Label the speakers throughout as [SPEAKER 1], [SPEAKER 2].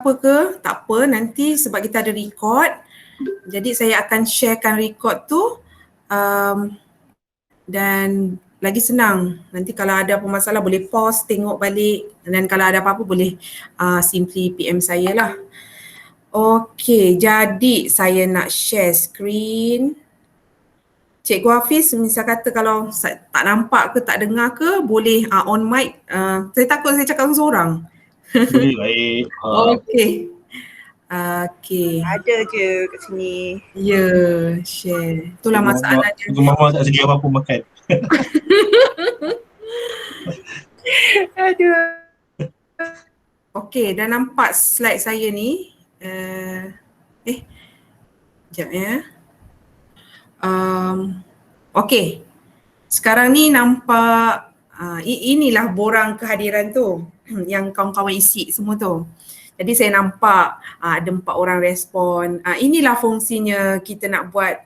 [SPEAKER 1] apa ke, tak apa, nanti sebab kita ada record, jadi saya akan sharekan record tu dan lagi senang. Nanti kalau ada apa masalah boleh pause, tengok balik, dan kalau ada apa-apa boleh simply PM saya lah. Okey, jadi saya nak share screen. Cikgu Hafiz misal kata kalau tak nampak ke tak dengar ke boleh on mic. Saya takut saya cakap seorang.
[SPEAKER 2] Boleh, baik.
[SPEAKER 1] Okey. Okey.
[SPEAKER 3] Ada je kat sini.
[SPEAKER 1] Ya, share. Itulah masalah dia.
[SPEAKER 2] Tunggu mama tak sedia apa-apa makan.
[SPEAKER 3] Aduh.
[SPEAKER 1] Okey, dah nampak slide saya ni. Sekejap ya. Okey. Sekarang ni nampak inilah borang kehadiran tu yang kawan-kawan isi semua tu. Jadi saya nampak ada 4 orang respon. Inilah fungsinya kita nak buat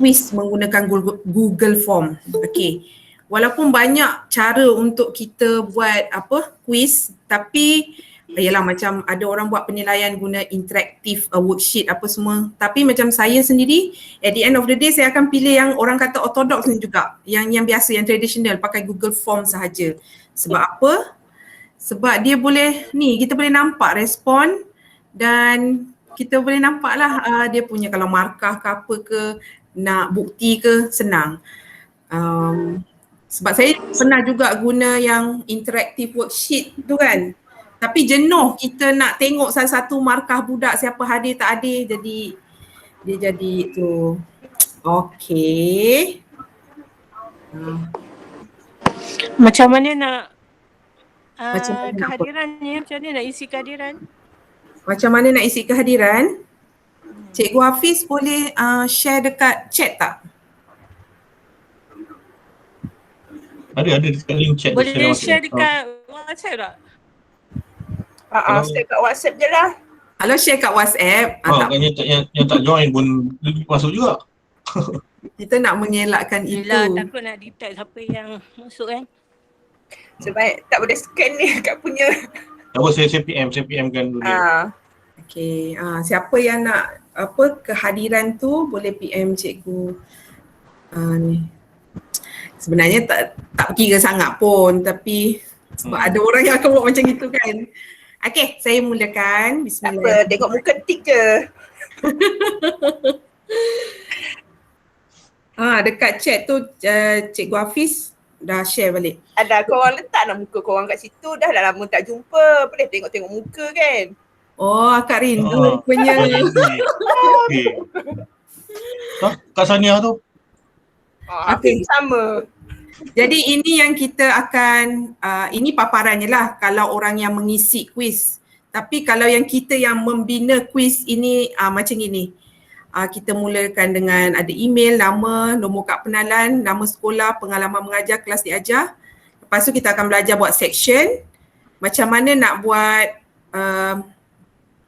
[SPEAKER 1] quiz menggunakan Google Form. Okey. Walaupun banyak cara untuk kita buat quiz, tapi yalah macam ada orang buat penilaian guna interaktif worksheet apa semua. Tapi macam saya sendiri, at the end of the day saya akan pilih yang orang kata orthodox ni juga. Yang biasa, yang traditional, pakai Google Form sahaja. Sebab apa? Sebab dia boleh, kita boleh nampak respon dan kita boleh nampak lah dia punya kalau markah ke apa ke, nak bukti ke, senang. Sebab saya pernah juga guna yang interactive worksheet tu kan. Tapi jenuh kita nak tengok satu-satu markah budak siapa hadir tak hadir, jadi dia jadi tu. Okey.
[SPEAKER 4] Macam mana nak kehadirannya? Macam mana nak isi kehadiran?
[SPEAKER 1] Macam mana nak isi kehadiran? Cikgu Hafiz boleh share dekat chat tak?
[SPEAKER 2] Ada dekat link chat.
[SPEAKER 4] Boleh share dekat WhatsApp tak?
[SPEAKER 3] Share kat WhatsApp je lah.
[SPEAKER 1] Kalau share kat WhatsApp,
[SPEAKER 2] yang tak join pun masuk juga.
[SPEAKER 1] Kita nak mengelakkan
[SPEAKER 4] Yelah,
[SPEAKER 1] itu.
[SPEAKER 4] takut nak detect siapa yang masuk kan.
[SPEAKER 3] Sebab tak boleh scan ni kat punya.
[SPEAKER 2] Tak apa, saya PM kan dulu.
[SPEAKER 1] Okey, siapa yang nak kehadiran tu boleh PM cikgu. Ni. Sebenarnya tak kira sangat pun, tapi sebab ada orang yang akan buat macam itu kan. Okey, saya mulakan. Bismillah.
[SPEAKER 3] Apa, tengok muka tik je.
[SPEAKER 1] Dekat chat tu Cikgu Hafiz dah share balik.
[SPEAKER 3] Ada korang letak lah muka korang kat situ, dah lama tak jumpa. Boleh tengok-tengok muka kan.
[SPEAKER 1] Oh, akak rindu punya.
[SPEAKER 2] Okey. Kak Sania tu.
[SPEAKER 3] Hafiz sama.
[SPEAKER 1] Jadi ini yang kita akan, ini paparannya lah kalau orang yang mengisi quiz. Tapi kalau yang kita yang membina quiz ini macam ini. Kita mulakan dengan ada email, nama, nombor kad penalan, nama sekolah, pengalaman mengajar, kelas diajar. Lepas tu kita akan belajar buat section. Macam mana nak buat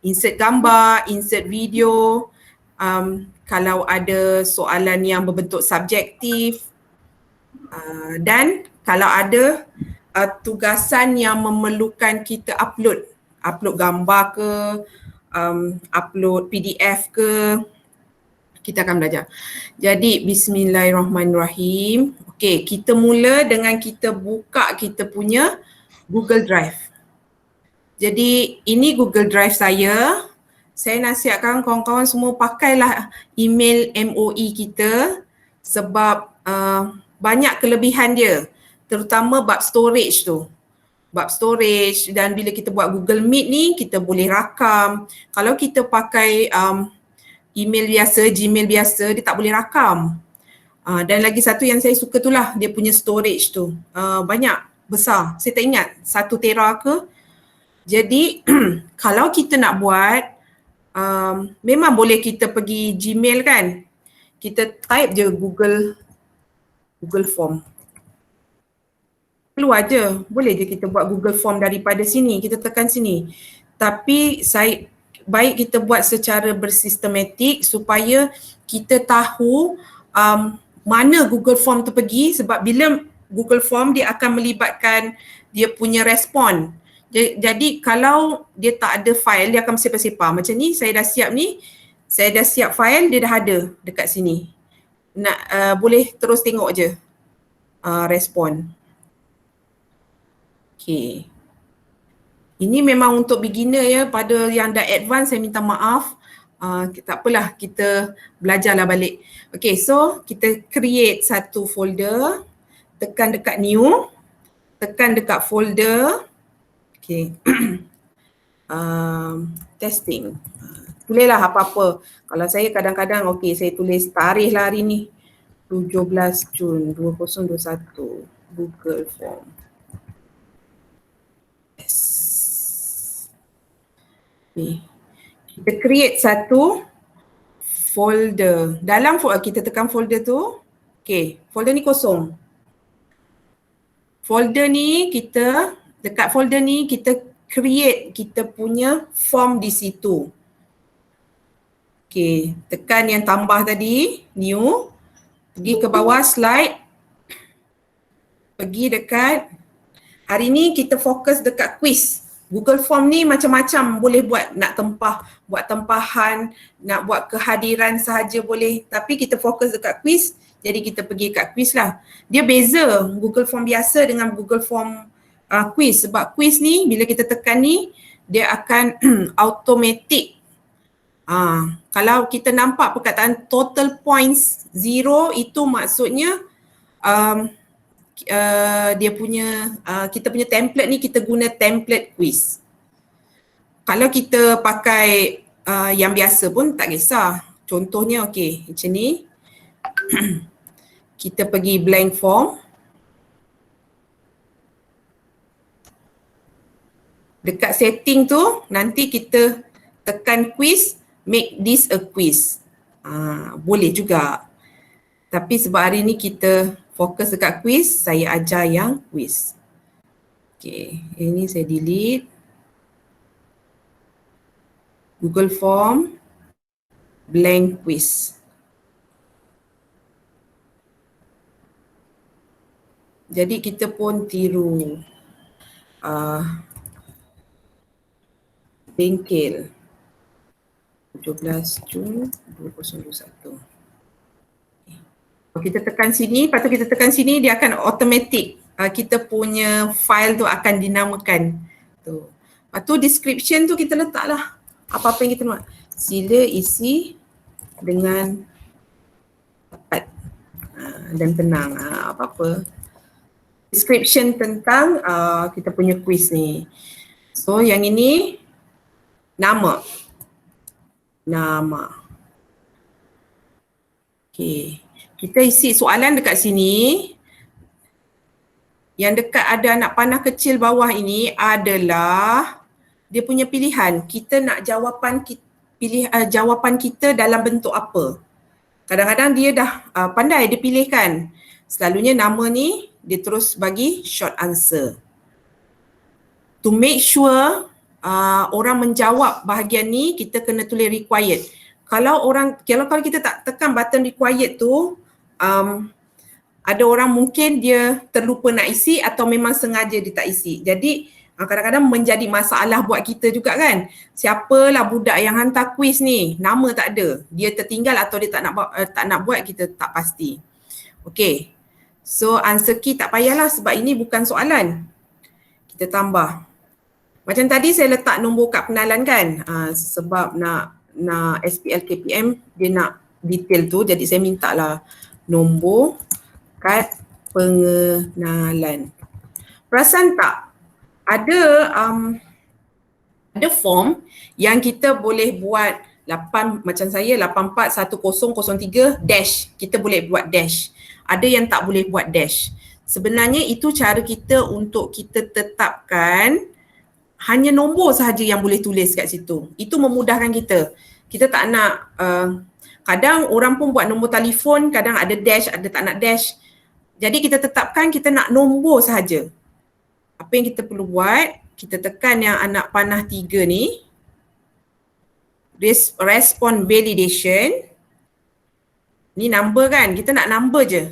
[SPEAKER 1] insert gambar, insert video. Kalau ada soalan yang berbentuk subjektif. Dan kalau ada tugasan yang memerlukan kita upload gambar ke, upload PDF ke, kita akan belajar. Jadi bismillahirrahmanirrahim. Okey, kita mula dengan kita buka kita punya Google Drive. Jadi ini Google Drive saya. Saya nasihatkan kawan-kawan semua pakailah email MOE kita sebab banyak kelebihan dia, terutama bab storage tu. Bab storage, dan bila kita buat Google Meet ni kita boleh rakam. Kalau kita pakai email biasa, Gmail biasa, dia tak boleh rakam. Dan lagi satu yang saya suka tu lah, dia punya storage tu. Banyak, besar. Saya tak ingat 1 tera ke. Jadi kalau kita nak buat, memang boleh kita pergi Gmail kan. Kita type je Google Form. Keluar je. Boleh je kita buat Google Form daripada sini. Kita tekan sini. Tapi baik kita buat secara bersistematik supaya kita tahu mana Google Form tu pergi, sebab bila Google Form dia akan melibatkan dia punya respon. Jadi kalau dia tak ada file, dia akan bersepah-sepah. Macam ni, saya dah siap ni. Saya dah siap file, dia dah ada dekat sini. Boleh terus tengok je respon. Okay. Ini memang untuk beginner ya. Pada yang dah advance saya minta maaf. Tak apalah, kita belajarlah balik. Okay, so kita create satu folder. Tekan dekat new. Tekan dekat folder. Okay. Testing. Tulislah apa-apa. Kalau saya kadang-kadang, okay, saya tulis tarikh lah hari ni. 17 Jun 2021. Google Form. Yes. Okay. Kita create satu folder. Dalam kita tekan folder tu. Okay, folder ni kosong. Folder ni dekat folder ni kita create kita punya form di situ. Okay, tekan yang tambah tadi, new. Pergi ke bawah slide. Pergi dekat, hari ni kita fokus dekat quiz. Google Form ni macam-macam boleh buat, nak buat tempahan, nak buat kehadiran sahaja boleh. Tapi kita fokus dekat quiz, jadi kita pergi kat quiz lah. Dia beza Google Form biasa dengan Google Form quiz. Sebab quiz ni bila kita tekan ni, dia akan automatic. Kalau kita nampak perkataan total points 0, itu maksudnya dia punya kita punya template ni kita guna template quiz. Kalau kita pakai yang biasa pun tak kisah. Contohnya okey, macam ni. Kita pergi blank form. Dekat setting tu nanti kita tekan quiz, make this a quiz. Boleh juga. Tapi sebab hari ni kita fokus dekat quiz, saya ajar yang quiz. Okay, ini saya delete. Google Form, blank quiz. Jadi kita pun tiru bengkel 17 Jun 2021. Kita tekan sini, lepas tu kita tekan sini, dia akan automatic. Kita punya file tu akan dinamakan. Tu. Lepas tu description tu kita letaklah apa-apa yang kita nak. Sila isi dengan cepat dan tenang. Apa-apa. Description tentang kita punya quiz ni. So yang ini nama. Okay. Kita isi soalan dekat sini. Yang dekat ada anak panah kecil bawah ini adalah dia punya pilihan. Kita nak jawapan kita dalam bentuk apa. Kadang-kadang dia dah pandai dia pilihkan. Selalunya nama ni dia terus bagi short answer. To make sure orang menjawab bahagian ni, kita kena tulis required. Kalau kita tak tekan button required tu, ada orang mungkin dia terlupa nak isi atau memang sengaja dia tak isi. Jadi kadang-kadang menjadi masalah buat kita juga kan. Siapalah budak yang hantar quiz ni, nama tak ada. Dia tertinggal atau dia tak nak buat, kita tak pasti. Okay. So answer key tak payahlah sebab ini bukan soalan. Kita tambah. Macam tadi saya letak nombor kad pengenalan kan. Sebab nak SPL KPM dia nak detail tu, jadi saya minta lah nombor kad pengenalan. Perasan tak? Ada form yang kita boleh buat 8, macam saya 841003 dash. Kita boleh buat dash. Ada yang tak boleh buat dash. Sebenarnya itu cara kita untuk kita tetapkan hanya nombor sahaja yang boleh tulis kat situ. Itu memudahkan kita. Kita tak nak kadang orang pun buat nombor telefon, kadang ada dash, ada tak nak dash. Jadi kita tetapkan kita nak nombor sahaja. Apa yang kita perlu buat, kita tekan yang anak panah 3 ni. Respond validation. Ni number kan, kita nak number je.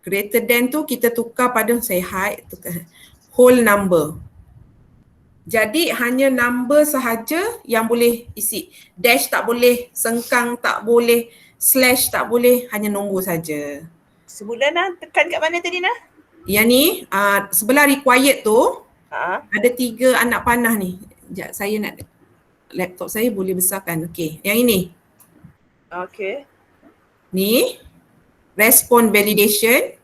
[SPEAKER 1] Greater than tu kita tukar pada, saya hide, tukar whole number. Jadi hanya number sahaja yang boleh isi. Dash tak boleh, sengkang tak boleh, slash tak boleh, hanya nombor saja.
[SPEAKER 3] Sebulan lah, tekan kat mana tadi Nah?
[SPEAKER 1] Yang ni sebelah required tu ada 3 anak panah ni. Sekejap, saya nak laptop saya boleh besarkan. Okey, yang ini.
[SPEAKER 3] Okay.
[SPEAKER 1] Ni respond validation.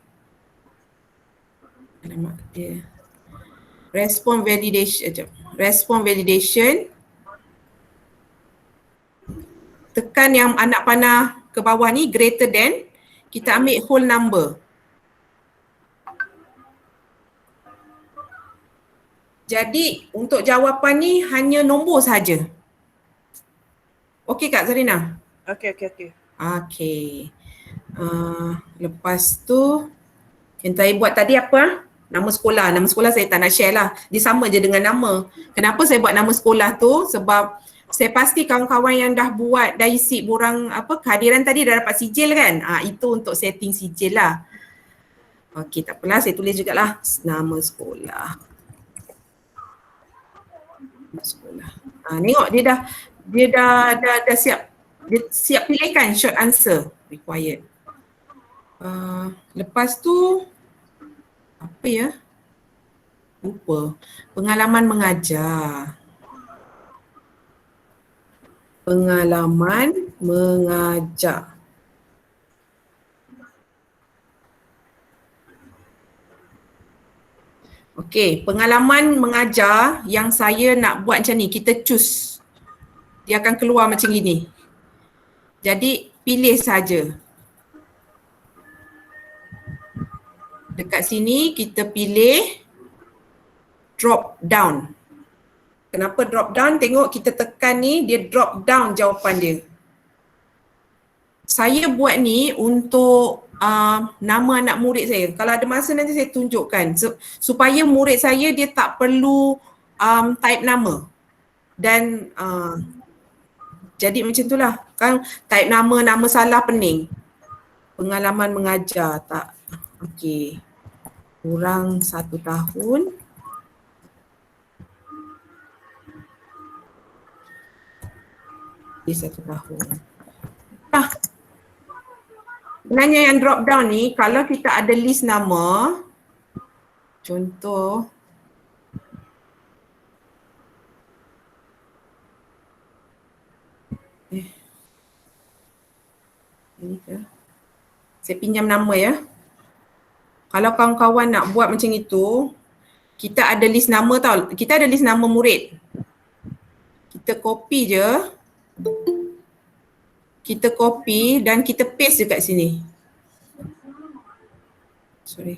[SPEAKER 1] Alamak dia. Respond validation. Respond validation. Tekan yang anak panah ke bawah ni greater than, kita ambil whole number. Jadi untuk jawapan ni hanya nombor saja. Okey Kak Zarina?
[SPEAKER 3] Okay.
[SPEAKER 1] Okey. Lepas tu yang saya buat tadi apa? Nama sekolah. Nama sekolah saya tak nak share lah. Dia sama je dengan nama. Kenapa saya buat nama sekolah tu? Sebab saya pasti kawan-kawan yang dah buat, dah isi borang kehadiran tadi dah dapat sijil kan? Itu untuk setting sijil lah. Okey, tak apalah, saya tulis jugalah nama sekolah. Sekolah. Tengok dia dah siap. Dia siap pilih kan short answer required. Lepas tu apa ya? Lupa. Pengalaman mengajar. Pengalaman mengajar. Okey, pengalaman mengajar yang saya nak buat macam ni, kita choose. Dia akan keluar macam gini. Jadi pilih saja. Dekat sini kita pilih drop down. Kenapa drop down? Tengok kita tekan ni, dia drop down jawapan dia. Saya buat ni untuk nama anak murid saya. Kalau ada masa nanti saya tunjukkan. Supaya murid saya dia tak perlu type nama. Dan jadi macam itulah. Kan type nama salah pening. Pengalaman mengajar tak. Okey. Kurang 1 tahun. Di 1 tahun. Sebenarnya yang drop down ni, kalau kita ada list nama, contoh, ini ke? Saya pinjam nama ya. Kalau kawan-kawan nak buat macam itu, kita ada list nama tau. Kita ada list nama murid. Kita copy je. Kita copy dan kita paste dekat sini. Sorry.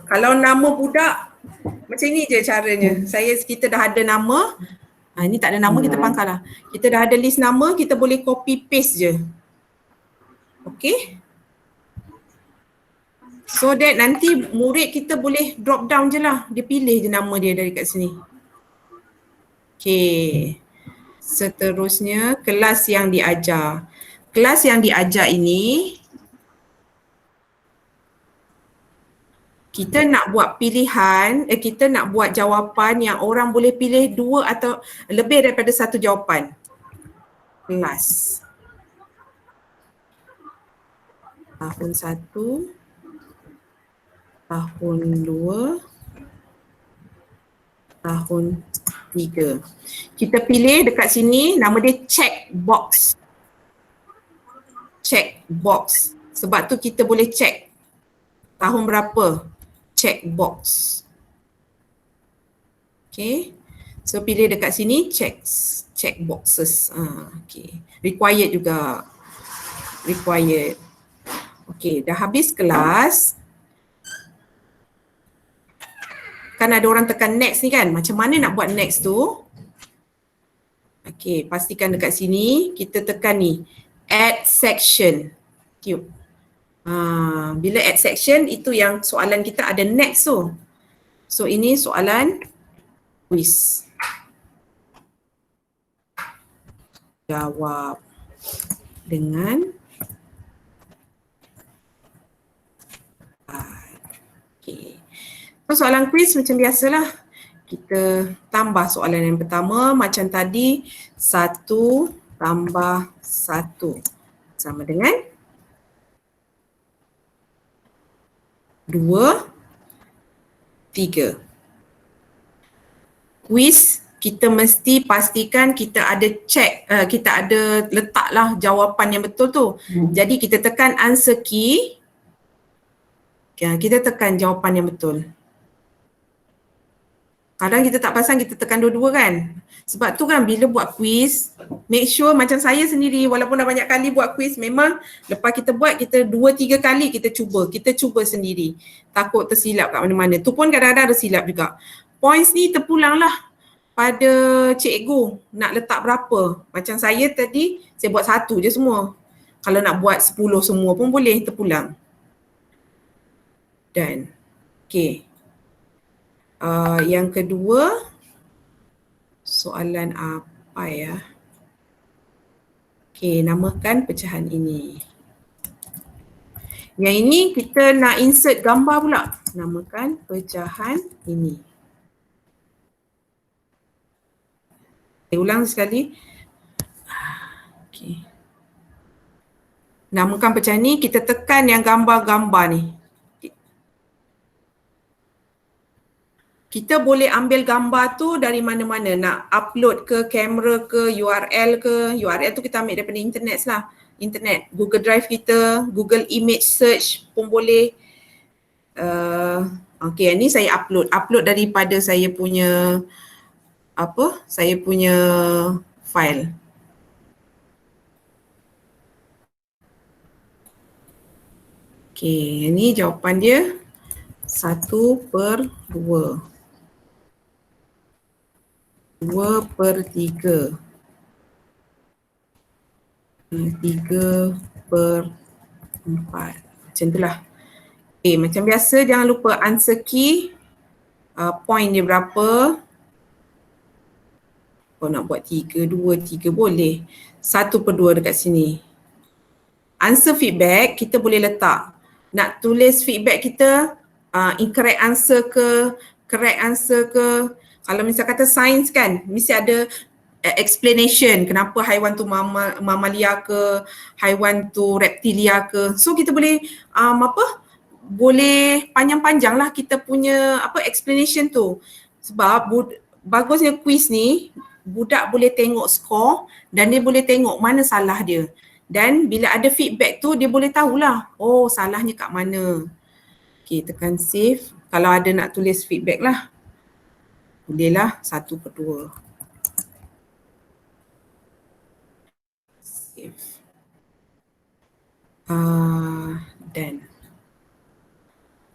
[SPEAKER 1] Kalau nama budak, macam ni je caranya. Kita dah ada nama. Ini tak ada nama, kita pangkal lah. Kita dah ada list nama, kita boleh copy paste je. Okay. So that nanti murid kita boleh drop down je lah. Dia pilih je nama dia dari kat sini. Okay. Seterusnya kelas yang diajar. Kelas yang diajar ini kita nak buat pilihan, kita nak buat jawapan yang orang boleh pilih 2 atau lebih daripada 1 jawapan. Kelas. Tahun 1, tahun 2, tahun 3. Kita pilih dekat sini, nama dia check box. Check box. Sebab tu kita boleh check tahun berapa. Check box. Okay. So pilih dekat sini check boxes. Okay. Required juga. Required. Okay, dah habis kelas. Kan ada orang tekan next ni kan. Macam mana nak buat next tu? Okay, pastikan dekat sini kita tekan ni. Add section. Tube. Bila add section, itu yang soalan kita ada next tu. So ini soalan quiz. Jawab dengan okay. So soalan kuis macam biasalah. Kita tambah soalan yang pertama macam tadi, 1 tambah 1 sama dengan 2, 3. Kuis kita mesti pastikan kita ada check, kita ada letaklah jawapan yang betul tu. Jadi kita tekan answer key, kita tekan jawapan yang betul. Kadang kita tak pasang, kita tekan dua-dua kan. Sebab tu kan bila buat quiz, make sure macam saya sendiri walaupun dah banyak kali buat quiz, memang lepas kita buat, kita 2-3 kali kita cuba sendiri. Takut tersilap kat mana-mana. Tu pun kadang-kadang ada silap juga. Points ni terpulang lah pada cikgu nak letak berapa. Macam saya tadi, saya buat 1 je semua. Kalau nak buat 10 semua pun boleh terpulang. Dan, okay. Yang kedua, soalan apa ya? Okay, namakan pecahan ini. Yang ini kita nak insert gambar pula. Namakan pecahan ini. Saya ulang sekali. Okay. Namakan pecahan ni, kita tekan yang gambar-gambar ni. Kita boleh ambil gambar tu dari mana-mana, nak upload ke kamera ke, URL ke. URL tu kita ambil daripada internet lah. Internet, Google Drive kita, Google Image Search pun boleh. Okay, ni saya upload daripada saya punya saya punya file. Okay, ni jawapan dia 1/2. 2/3. 3/4. Macam tu lah. Okay, macam biasa jangan lupa answer key. Point dia berapa. Kau nak buat 3/2 boleh. 1/2 dekat sini. Answer feedback kita boleh letak. Nak tulis feedback kita incorrect answer ke, correct answer ke. Kalau misal kata sains kan, mesti ada explanation kenapa haiwan tu mamalia ke, haiwan tu reptilia ke. So kita boleh boleh panjang-panjang lah kita punya explanation tu. Sebab bagusnya quiz ni, budak boleh tengok skor dan dia boleh tengok mana salah dia. Dan bila ada feedback tu dia boleh tahulah, oh salahnya kat mana. Okay, tekan save. Kalau ada nak tulis feedback lah, bolehlah 1/2. Save. Dan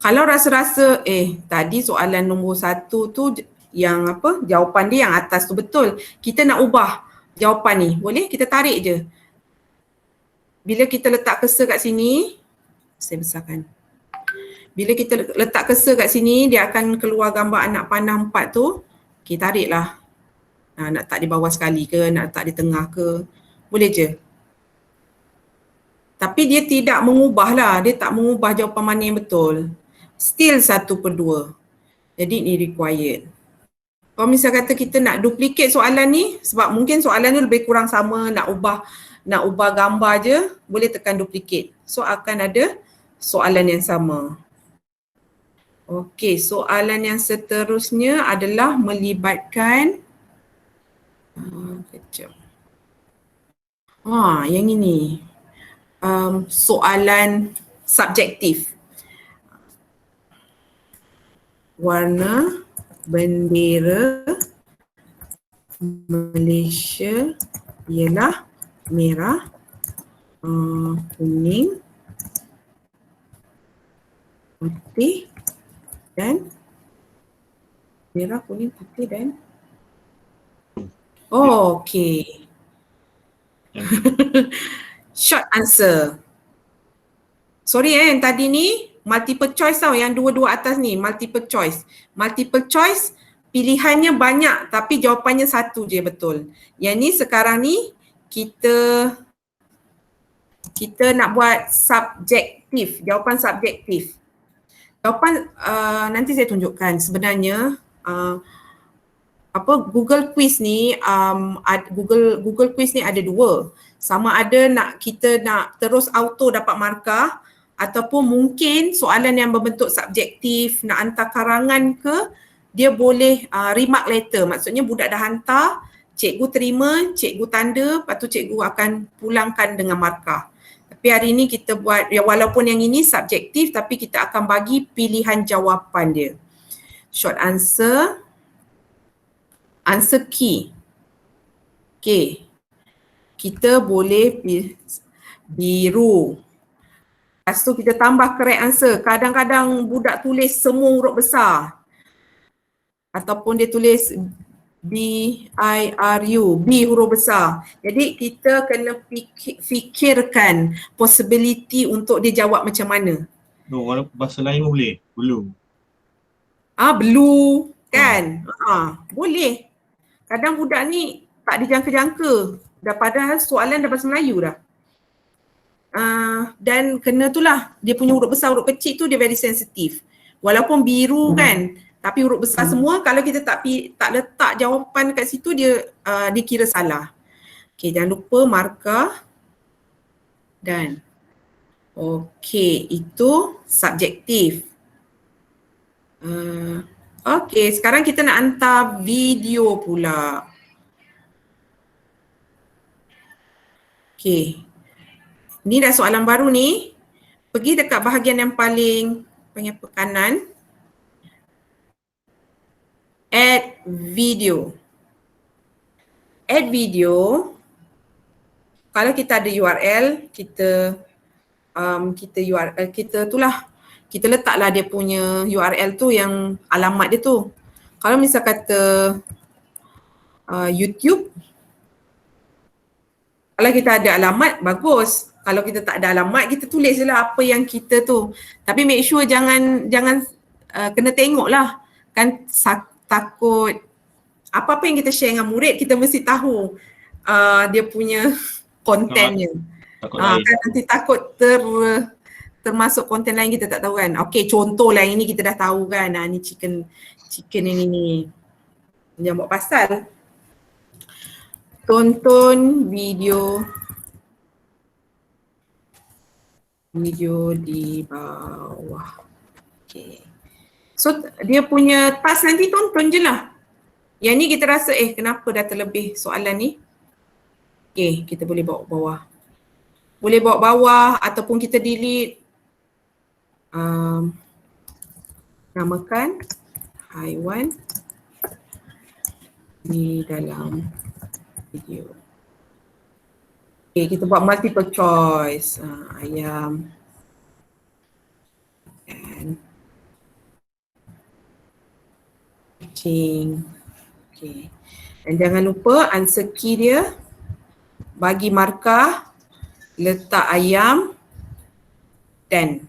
[SPEAKER 1] kalau rasa-rasa tadi soalan nombor 1 tu yang jawapan dia yang atas tu betul, kita nak ubah jawapan ni, boleh kita tarik je. Bila kita letak cursor kat sini, saya besarkan. Bila kita letak cursor kat sini, dia akan keluar gambar anak panah 4 tu. Okay, tariklah. Nak letak di bawah sekali ke, nak letak di tengah ke, boleh je. Tapi dia tidak mengubah lah, dia tak mengubah jawapan mana yang betul. Still 1/2. Jadi ni required. Kalau misal kata kita nak duplicate soalan ni, sebab mungkin soalan ni lebih kurang sama, nak ubah gambar je, boleh tekan duplicate. So akan ada soalan yang sama. Okey, soalan yang seterusnya adalah melibatkan kejap. Yang ini. Soalan subjektif. Warna bendera Malaysia ialah merah, kuning, putih dan merah, kuning, putih dan okey. Short answer. Sorry yang tadi ni multiple choice tau, yang dua-dua atas ni multiple choice. Multiple choice pilihannya banyak tapi jawapannya satu je betul. Yang ni sekarang ni kita nak buat subjektif, jawapan subjektif. Jawapan nanti saya tunjukkan. Sebenarnya Google Quiz ni Google Quiz ni ada dua. Sama ada kita nak terus auto dapat markah ataupun mungkin soalan yang berbentuk subjektif, nak hantar karangan ke, dia boleh remark later. Maksudnya budak dah hantar, cikgu terima, cikgu tanda, lepas tu cikgu akan pulangkan dengan markah. Tapi hari ni kita buat, ya walaupun yang ini subjektif tapi kita akan bagi pilihan jawapan dia. Short answer, answer key. Okay. Kita boleh biru. Lepas tu kita tambah correct answer. Kadang-kadang budak tulis semua huruf besar. Ataupun dia tulis B-I-R-U, B huruf besar. Jadi kita kena fikirkan possibility untuk dia jawab macam mana.
[SPEAKER 2] No, walaupun bahasa lain pun boleh. Belum.
[SPEAKER 1] Blue kan? Boleh. Kadang budak ni tak dijangka-jangka. Dah padahal soalan dah bahasa Melayu dah. Dan kena tu lah, dia punya huruf besar, huruf kecil tu dia very sensitif. Walaupun biru kan, tapi huruf besar semua, kalau kita tak letak jawapan kat situ, dia kira salah. Okay, jangan lupa markah dan okay, itu subjektif. Okay, sekarang kita nak hantar video pula. Okay, ni dah soalan baru ni. Pergi dekat bahagian yang paling kanan. Add video. Add video. Kalau kita ada URL, kita letaklah dia punya URL tu yang alamat dia tu. Kalau misal kata YouTube, kalau kita ada alamat, bagus. Kalau kita tak ada alamat, kita tulis je lah apa yang kita tu. Tapi make sure jangan kena tengok lah. Kan takut apa-apa yang kita share dengan murid, kita mesti tahu dia punya kontennya. Kan nanti takut termasuk konten lain kita tak tahu kan. Okay, contoh lah ini kita dah tahu kan. Ni chicken ini. Jangan buat pasal. Tonton video di bawah. Okay. So dia punya task nanti tonton je lah. Yang ni kita rasa kenapa dah terlebih soalan ni. Okay, kita boleh bawa bawah. Boleh bawa bawah ataupun kita delete. Namakan haiwan di dalam video. Okay, kita buat multiple choice. Ayam and kucing. Okay. Dan jangan lupa answer key dia, bagi markah, letak ayam dan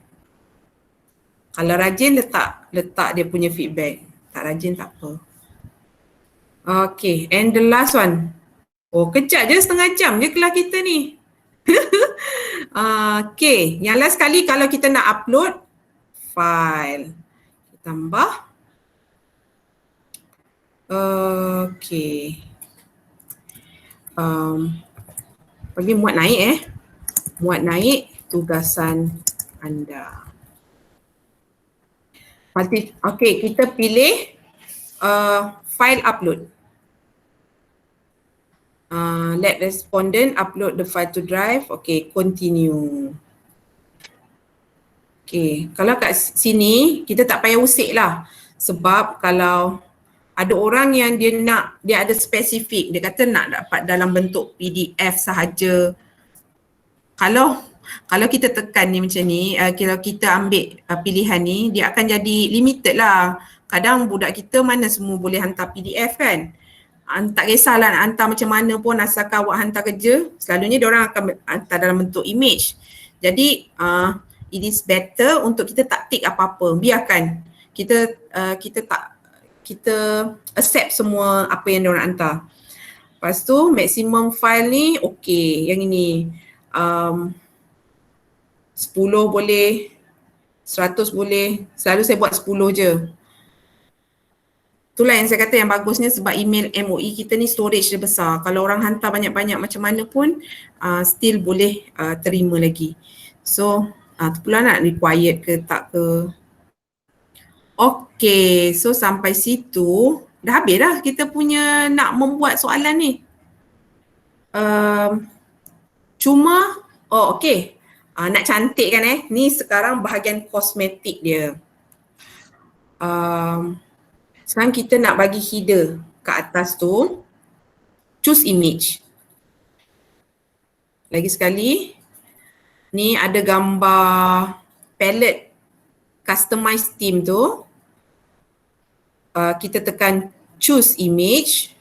[SPEAKER 1] kalau rajin letak dia punya feedback. Tak rajin tak apa. Okay, and the last one. Oh, kejap je, setengah jam je kelas kita ni. Okay, yang last kali kalau kita nak upload file. Tambah. Okay. Pergi muat naik Muat naik tugasan anda. Okay, kita pilih file upload. Let respondent upload the file to drive. Okay, continue. Okay, kalau kat sini kita tak payah usik lah. Sebab kalau ada orang yang dia ada spesifik, dia kata nak dapat dalam bentuk PDF sahaja. Kalau kita tekan ni macam ni, kalau kita ambil pilihan ni, dia akan jadi limited lah. Kadang budak kita mana semua boleh hantar PDF kan. Tak kisahlah nak hantar macam mana pun, asalkan awak hantar kerja, selalunya diorang akan hantar dalam bentuk image. Jadi it is better untuk kita tak tick apa-apa. Biarkan kita accept semua apa yang diorang hantar. Lepas tu maximum file ni okay, yang ini 10 boleh, 100 boleh, selalu saya buat 10 je. Itulah yang saya kata yang bagusnya sebab email MOE kita ni storage dia besar. Kalau orang hantar banyak-banyak macam mana pun still boleh terima lagi. So tu pula nak required ke tak ke. Okay, so sampai situ dah habis dah kita punya nak membuat soalan ni. Cuma, okay. Nak cantik kan ni sekarang bahagian kosmetik dia. Sekarang kita nak bagi header kat atas tu. Choose image. Lagi sekali, ni ada gambar palette customize theme tu. Kita tekan choose image.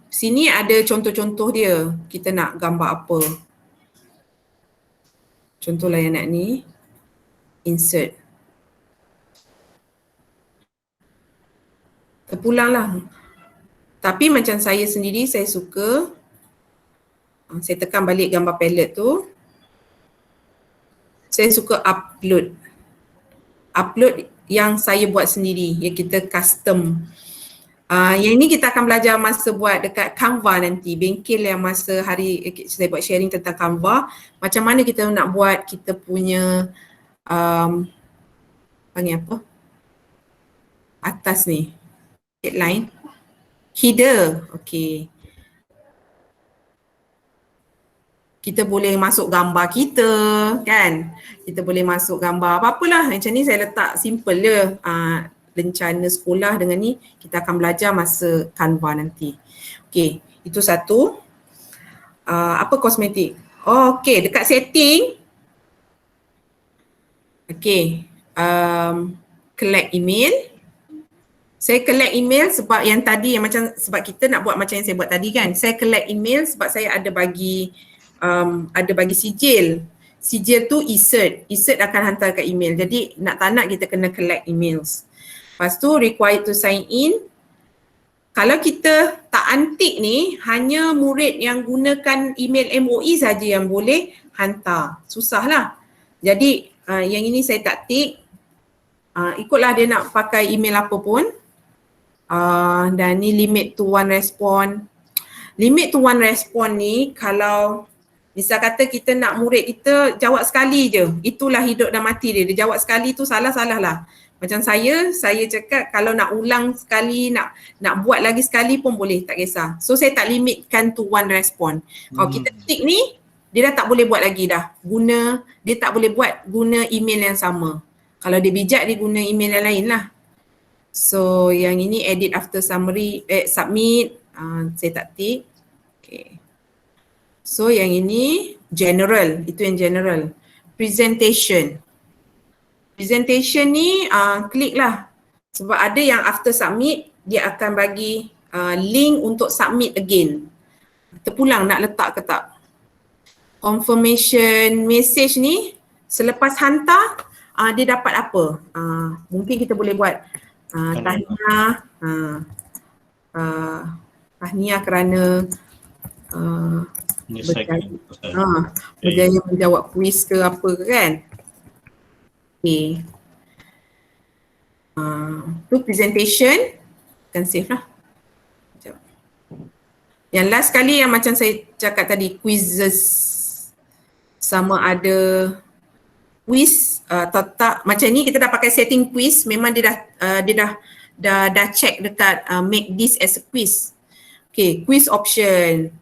[SPEAKER 1] Sini ada contoh-contoh dia. Kita nak gambar apa. Contohlah yang nak ni. Insert. Terpulanglah. Tapi macam saya sendiri, saya suka. Saya tekan balik gambar palette tu. Saya suka upload. Upload yang saya buat sendiri. Yang kita custom. Yang ini kita akan belajar masa buat dekat Canva nanti, bengkel yang masa hari saya buat sharing tentang Canva, macam mana kita nak buat kita punya panggil apa? Atas ni, headline, header, okay. Kita boleh masuk gambar kita kan, kita boleh masuk gambar apa-apalah, macam ni saya letak simple je. Rencana sekolah dengan ni kita akan belajar masa Canva nanti. Okay, itu satu. Apa kosmetik? Okay, dekat setting. Okay, collect email. Saya collect email sebab yang tadi yang macam sebab kita nak buat macam yang saya buat tadi kan. Saya collect email sebab saya ada bagi sijil. Sijil tu e-cert. E-cert akan hantar ke email. Jadi nak tak nak kita kena collect emails. Lepas tu required to sign in. Kalau kita tak antik ni, hanya murid yang gunakan email MOE saja yang boleh hantar. Susahlah. Jadi yang ini saya tak tik. Ikutlah dia nak pakai email apa pun. Dan ni limit to one response. Limit to one response ni kalau misal kata kita nak murid kita jawab sekali je. Itulah hidup dan mati dia. Dia jawab sekali tu salah-salah lah. Macam saya cakap kalau nak ulang sekali, nak buat lagi sekali pun boleh, tak kisah. So saya tak limitkan to one response. Kalau kita tik ni, dia dah tak boleh buat lagi dah. Dia tak boleh buat guna email yang sama. Kalau dia bijak, dia guna email yang lain lah. So yang ini edit after summary, submit, saya tak tik. Okay. So yang ini general, itu yang general. Presentation. Presentation ni klik lah. Sebab ada yang after submit, dia akan bagi link untuk submit again. Terpulang nak letak ke tak. Confirmation message ni, selepas hantar, dia dapat apa. Mungkin kita boleh buat tahniah. Tahniah kerana berjaya menjawab kuis ke apa ke kan. Okay. Tu presentation, akan save lah. Sekejap. Yang last kali yang macam saya cakap tadi, quizzes. Sama ada quiz atau tak. Macam ni kita dah pakai setting quiz, memang dia dah check dekat make this as a quiz. Okay, quiz option.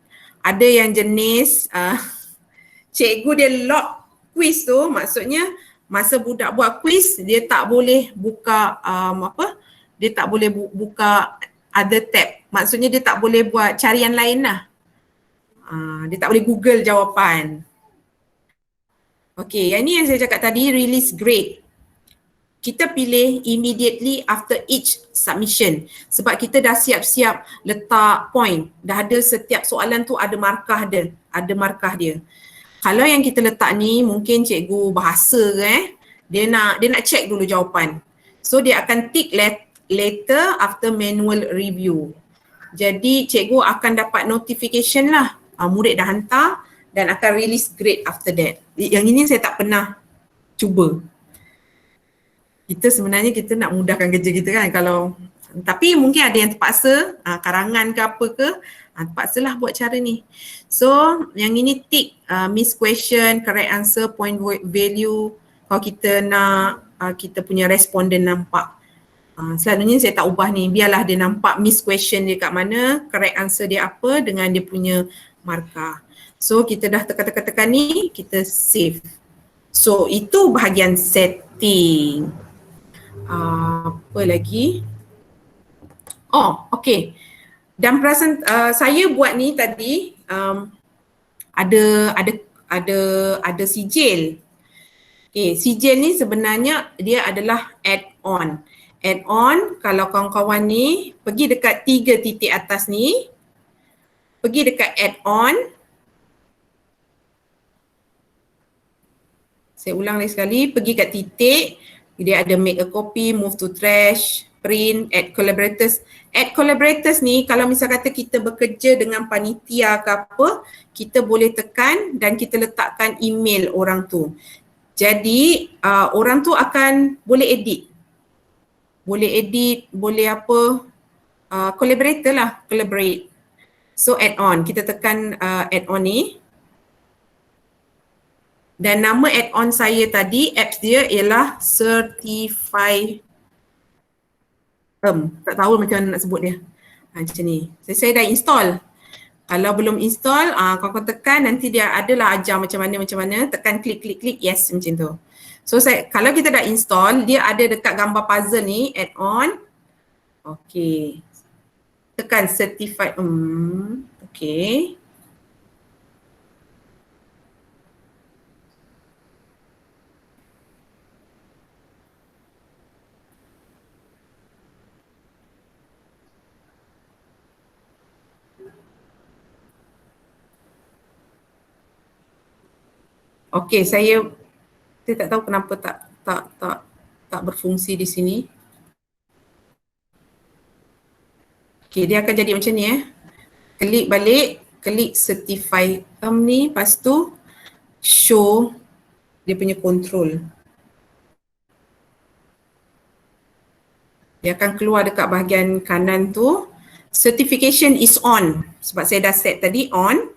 [SPEAKER 1] Ada yang jenis cikgu dia lock quiz tu, maksudnya masa budak buat quiz, dia tak boleh buka dia tak boleh buka other tab. Maksudnya dia tak boleh buat carian lain lah. Dia tak boleh Google jawapan. Okay, yang ni yang saya cakap tadi, release grade. Kita pilih immediately after each submission. Sebab kita dah siap-siap letak point. Dah ada setiap soalan tu ada markah dia. Kalau yang kita letak ni mungkin cikgu bahasa ke dia nak check dulu jawapan. So dia akan tick later after manual review. Jadi cikgu akan dapat notification lah. Murid dah hantar dan akan release grade after that. Yang ini saya tak pernah cuba. Kita sebenarnya kita nak mudahkan kerja kita kan, kalau tapi mungkin ada yang terpaksa karangan ke apa ke, terpaksalah buat cara ni. So yang ini tick miss question, correct answer, point value kalau kita nak kita punya responden nampak. Selalunya saya tak ubah ni, biarlah dia nampak miss question dia kat mana, correct answer dia apa dengan dia punya markah. So kita dah tekan ni, kita save. So itu bahagian setting. Apa lagi? Oh, okay. Dan perasan saya buat ni tadi ada sijil. Okay, sijil ni sebenarnya dia adalah add-on. Add-on kalau kawan-kawan ni pergi dekat 3 titik atas ni, pergi dekat add-on. Saya ulang lagi sekali, pergi kat titik, dia ada make a copy, move to trash, print, add collaborators. Add collaborators ni kalau misal kata kita bekerja dengan panitia ke apa, kita boleh tekan dan kita letakkan email orang tu. Jadi orang tu akan boleh edit. Boleh apa, collaborator lah, collaborate. So add on, kita tekan add on ni. Dan nama add-on saya tadi, apps dia ialah Certify. Tak tahu macam mana nak sebut dia. Macam ni. Saya dah install. Kalau belum install, kau tekan, nanti dia adalah ajar macam mana. Tekan klik, yes macam tu. So kalau kita dah install, dia ada dekat gambar puzzle ni, add-on. Okay. Tekan Certify. Okay. Okey, saya tak tahu kenapa tak berfungsi di sini. Okey, dia akan jadi macam ni Klik balik, klik certify ni, lepas tu show dia punya control. Dia akan keluar dekat bahagian kanan tu. Certification is on. Sebab saya dah set tadi on.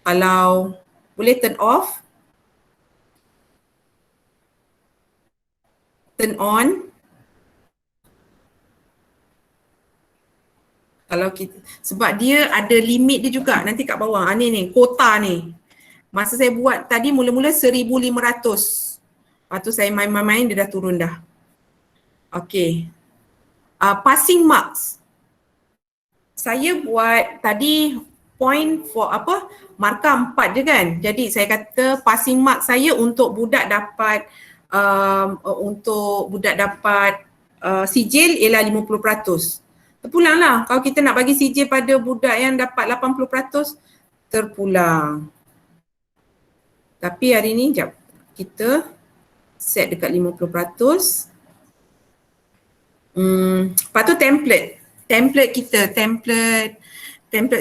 [SPEAKER 1] Kalau boleh turn off. Turn on. Kalau kita, sebab dia ada limit dia juga nanti kat bawah. Ni kuota ni. Masa saya buat tadi mula-mula 1,500. Lepas tu saya main-main dia dah turun dah. Okay. Passing marks. Saya buat tadi point for apa? Markah 4 je kan. Jadi saya kata passing mark saya untuk budak dapat sijil ialah 50%. Terpulanglah. Kalau kita nak bagi sijil pada budak yang dapat 80%, terpulang. Tapi hari ni jap, kita set dekat 50%. Lepas tu template kita, template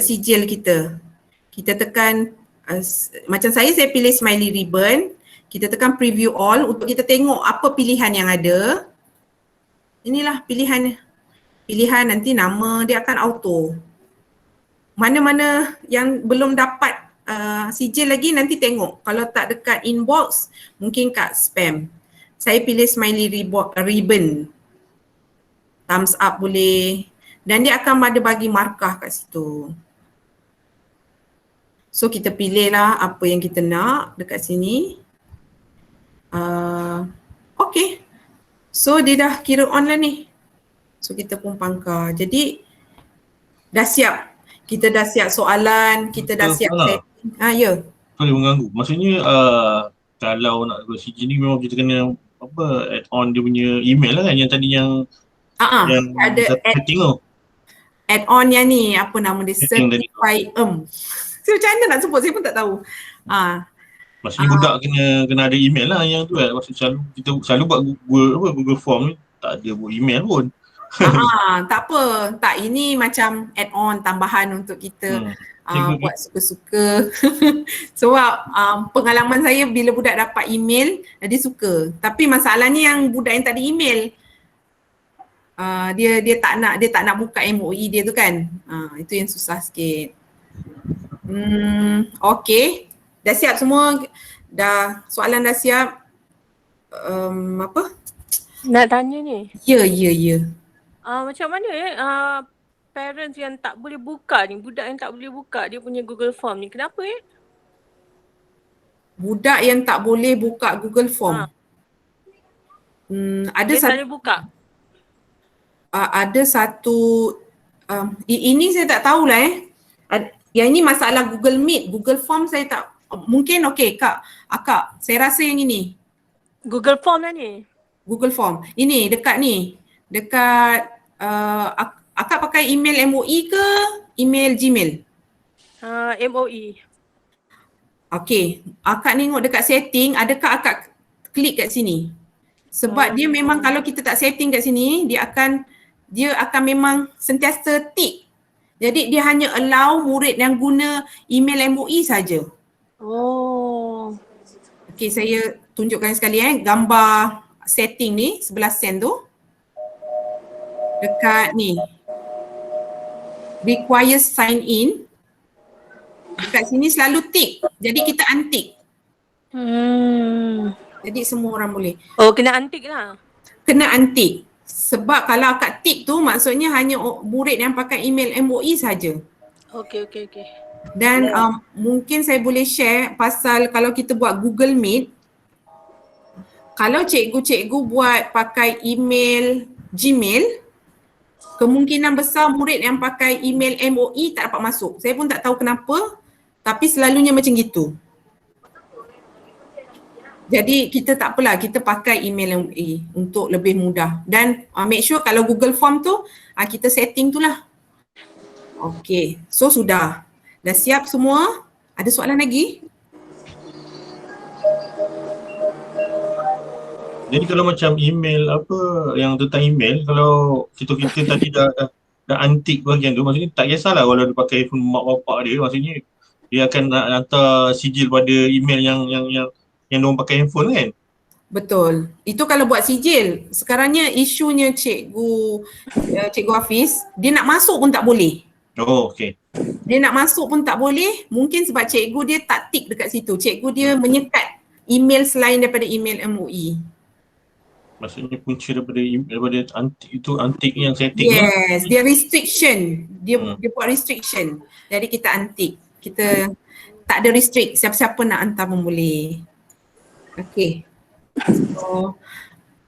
[SPEAKER 1] sijil kita. Kita tekan, macam saya pilih smiley ribbon. Kita tekan preview all untuk kita tengok apa pilihan yang ada. Inilah pilihan nanti nama dia akan auto. Mana-mana yang belum dapat sijil lagi nanti tengok. Kalau tak dekat inbox, mungkin kat spam. Saya pilih smiley ribbon. Thumbs up boleh. Dan dia akan ada bagi markah kat situ. So kita pilih lah apa yang kita nak dekat sini. Okay. So dia dah kira on lah ni. So kita pun pangkar. Jadi dah siap. Kita dah siap soalan, kita dah siap setting. Ya.
[SPEAKER 2] Boleh mengganggu. Maksudnya kalau nak CG ni memang kita kena add on dia punya email lah kan, yang tadi yang
[SPEAKER 1] ada
[SPEAKER 2] setting tu.
[SPEAKER 1] Add on yang ni, apa nama dia, Certify So macam mana nak sebut, saya pun tak tahu.
[SPEAKER 2] Maksudnya budak kena ada email lah yang tu kan. Maksud kita selalu buat Google Form ni tak ada buat email pun.
[SPEAKER 1] Tak apa. Tak, ini macam add-on tambahan untuk kita buat suka-suka. Sebab pengalaman saya bila budak dapat email, dia suka. Tapi masalahnya yang budak yang tak ada email, dia tak nak buka MOE dia tu kan. Itu yang susah sikit. Okay. Dah siap semua? Soalan dah siap? Apa?
[SPEAKER 4] Nak tanya ni.
[SPEAKER 1] Ya.
[SPEAKER 4] Macam mana parents yang tak boleh buka ni, budak yang tak boleh buka dia punya Google Form ni, kenapa
[SPEAKER 1] Budak yang tak boleh buka Google Form.
[SPEAKER 4] dia tak boleh buka?
[SPEAKER 1] Ada satu, ini saya tak tahulah yang ini masalah Google Meet, Google Form saya tak, mungkin okey Akak, saya rasa yang ini.
[SPEAKER 4] Google Form lah ni.
[SPEAKER 1] Google Form. Ini dekat ni. Dekat Akak pakai email MOE ke email Gmail?
[SPEAKER 4] MOE.
[SPEAKER 1] Okey, Akak tengok dekat setting, adakah Akak klik kat sini? Sebab dia memang kalau kita tak setting kat sini, dia akan memang sentiasa tick. Jadi dia hanya allow murid yang guna email MOE saja. Okey, saya tunjukkan sekali gambar setting ni sebelah send tu. Dekat ni. Require sign in. Dekat sini selalu tick. Jadi kita untick. Jadi semua orang boleh.
[SPEAKER 4] Kena untick lah.
[SPEAKER 1] Kena untick. Sebab kalau Akak tick tu maksudnya hanya murid yang pakai email MOE saja.
[SPEAKER 4] Okey.
[SPEAKER 1] Dan mungkin saya boleh share pasal kalau kita buat Google Meet, kalau cikgu-cikgu buat pakai email Gmail, kemungkinan besar murid yang pakai email MOE tak dapat masuk. Saya pun tak tahu kenapa, tapi selalunya macam gitu. Jadi kita tak apalah, kita pakai email MOE untuk lebih mudah. Dan make sure kalau Google Form tu, kita setting tu lah. Okay, so sudah. Dah siap semua? Ada soalan lagi?
[SPEAKER 2] Jadi kalau macam email apa yang tentang email, kalau kita tadi dah untick bahagian tu, maksudnya tak kisahlah kalau dia pakai phone mak bapak dia, maksudnya dia akan hantar sijil pada email yang diorang pakai handphone kan?
[SPEAKER 1] Betul. Itu kalau buat sijil. Sekarangnya isunya cikgu Hafiz, dia nak masuk pun tak boleh.
[SPEAKER 2] Okay.
[SPEAKER 1] Dia nak masuk pun tak boleh, mungkin sebab cikgu dia tak tick dekat situ. Cikgu dia menyekat email selain daripada email MOE.
[SPEAKER 2] Maksudnya punca daripada untick itu, untick yang setting.
[SPEAKER 1] Yes, dia restriction. Dia buat restriction. Jadi kita untick. Kita tak ada restrict, siapa-siapa nak hantar pun boleh. Okay. So,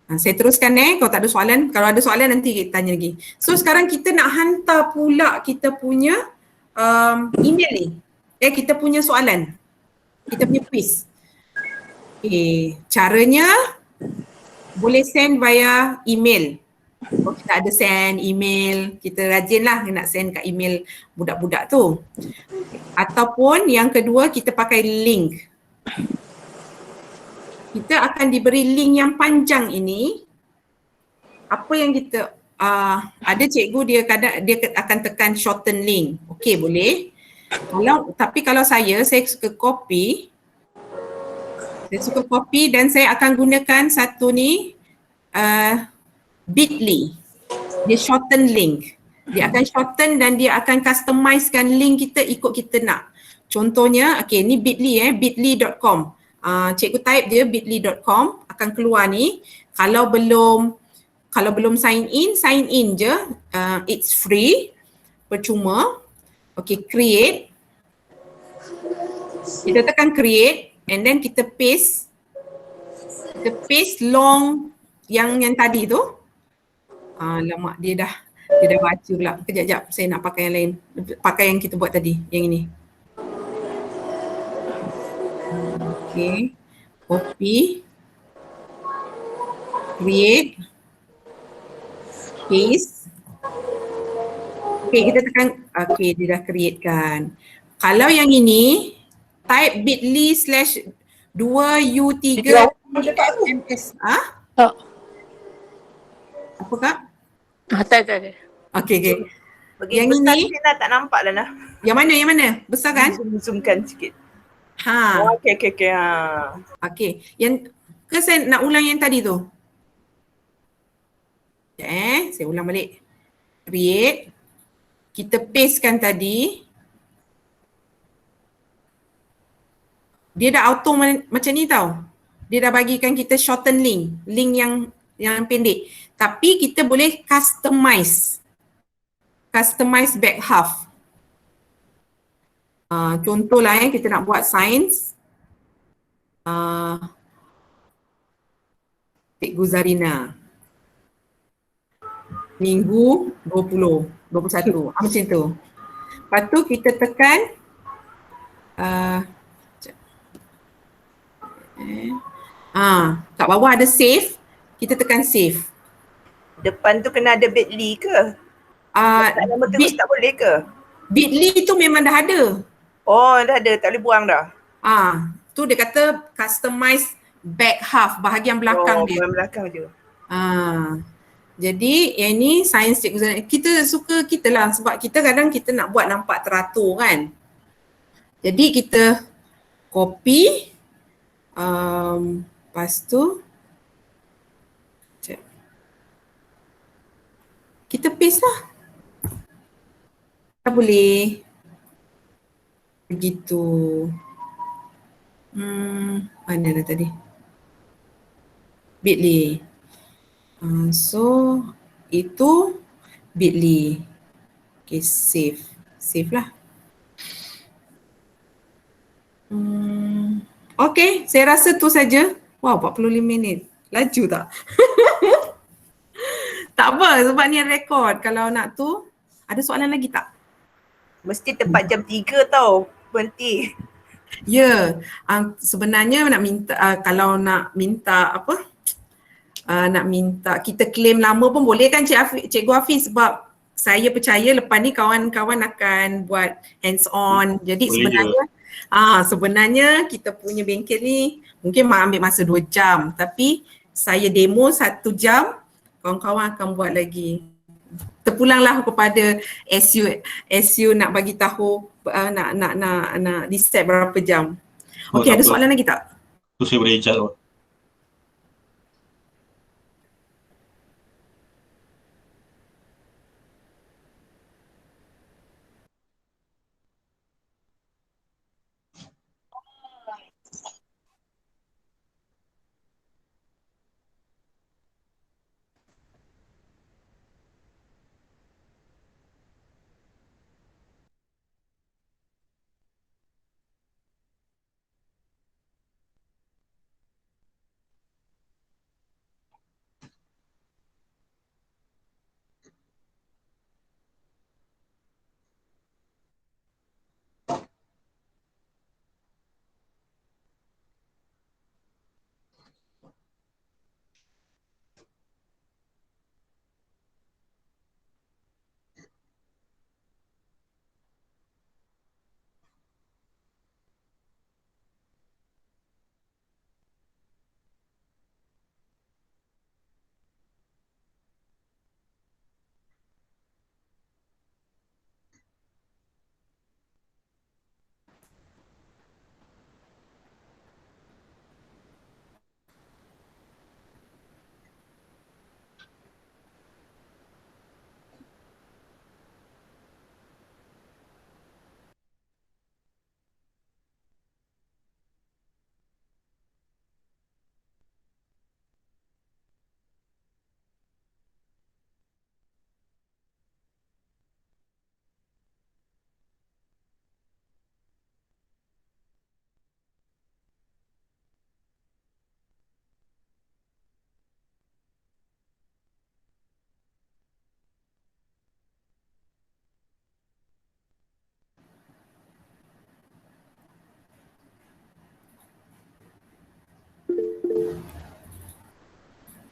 [SPEAKER 1] saya teruskan kalau tak ada soalan. Kalau ada soalan nanti kita tanya lagi. So sekarang kita nak hantar pula kita punya email ni. Kita punya soalan. Kita punya quiz. Okay. Caranya boleh send via email. Kalau kita ada send email, kita rajinlah nak send kat email budak-budak tu. Ataupun yang kedua kita pakai link. Kita akan diberi link yang panjang ini. Apa yang kita ada cikgu dia akan tekan shorten link. Okey, boleh. Tapi kalau saya suka copy. Saya suka copy dan saya akan gunakan satu ni bit.ly. Dia shorten link. Dia akan shorten dan dia akan customizekan link kita ikut kita nak. Contohnya, ni bit.ly bit.ly.com. Cikgu type dia bit.ly.com, akan keluar ni. Kalau belum sign in je. It's free, percuma. Create. Kita tekan create and then kita paste. Kita paste long yang tadi tu. Lama dia dah baca pula. Kejap, saya nak pakai yang lain. Pakai yang kita buat tadi, yang ini. Okay, copy, create, paste. Okay, kita tekan, dia dah create kan. Kalau yang ini, type bit.ly/2u3 ms. Apa Kak?
[SPEAKER 4] Tak.
[SPEAKER 1] Okay.
[SPEAKER 3] Bagi
[SPEAKER 1] Yang
[SPEAKER 3] besar
[SPEAKER 1] ini?
[SPEAKER 3] sikit lah, tak nampak lah nah.
[SPEAKER 1] Yang mana? Besar kan?
[SPEAKER 3] Zoomkan sikit.
[SPEAKER 1] Ha.
[SPEAKER 3] Okay.
[SPEAKER 1] Okay. Yang ke saya nak ulang yang tadi tu? Sekejap saya ulang balik. Create. Kita pastekan tadi. Dia dah auto macam ni tau. Dia dah bagikan kita shorten link. Link yang pendek. Tapi kita boleh customize. Customize back half. Contohlah kita nak buat sains. Cikgu Zarina. Minggu 20, 21. Macam tu. Lepas tu kita tekan kat bawah ada save. Kita tekan save.
[SPEAKER 3] Depan tu kena ada bit.ly ke? Tak nama terus tak boleh ke?
[SPEAKER 1] Bit.ly tu memang dah ada.
[SPEAKER 3] Oh, dah ada. Tak boleh buang dah.
[SPEAKER 1] Tu dia kata customize back half, bahagian belakang dia.
[SPEAKER 3] Bahagian belakang je.
[SPEAKER 1] Jadi yang ni sains cikgu Zarina. Kita suka kita lah sebab kita kadang kita nak buat nampak teratur kan. Jadi kita copy. Lepas tu kita paste lah. Tak boleh. Begitu. Mana dah tadi? Bit.ly. So itu bit.ly. Okay, save. Save lah. Okay, saya rasa tu saja. Wow, 45 minit. Laju tak? Tak apa sebab ni rekod. Kalau nak tu, ada soalan lagi tak?
[SPEAKER 3] Mesti tepat jam 3 tau berhenti.
[SPEAKER 1] Ya, sebenarnya nak minta kalau nak minta apa? Nak minta kita claim lama pun boleh kan Cikgu Hafiz sebab saya percaya lepas ni kawan-kawan akan buat hands on. Jadi sebenarnya kita punya bengkel ni mungkin ambil masa 2 jam tapi saya demo 1 jam, kawan-kawan akan buat lagi. Terpulanglah kepada SU nak bagi tahu nak di set berapa jam. Okey, ada soalan lagi tak?
[SPEAKER 2] Tu saya boleh hijau.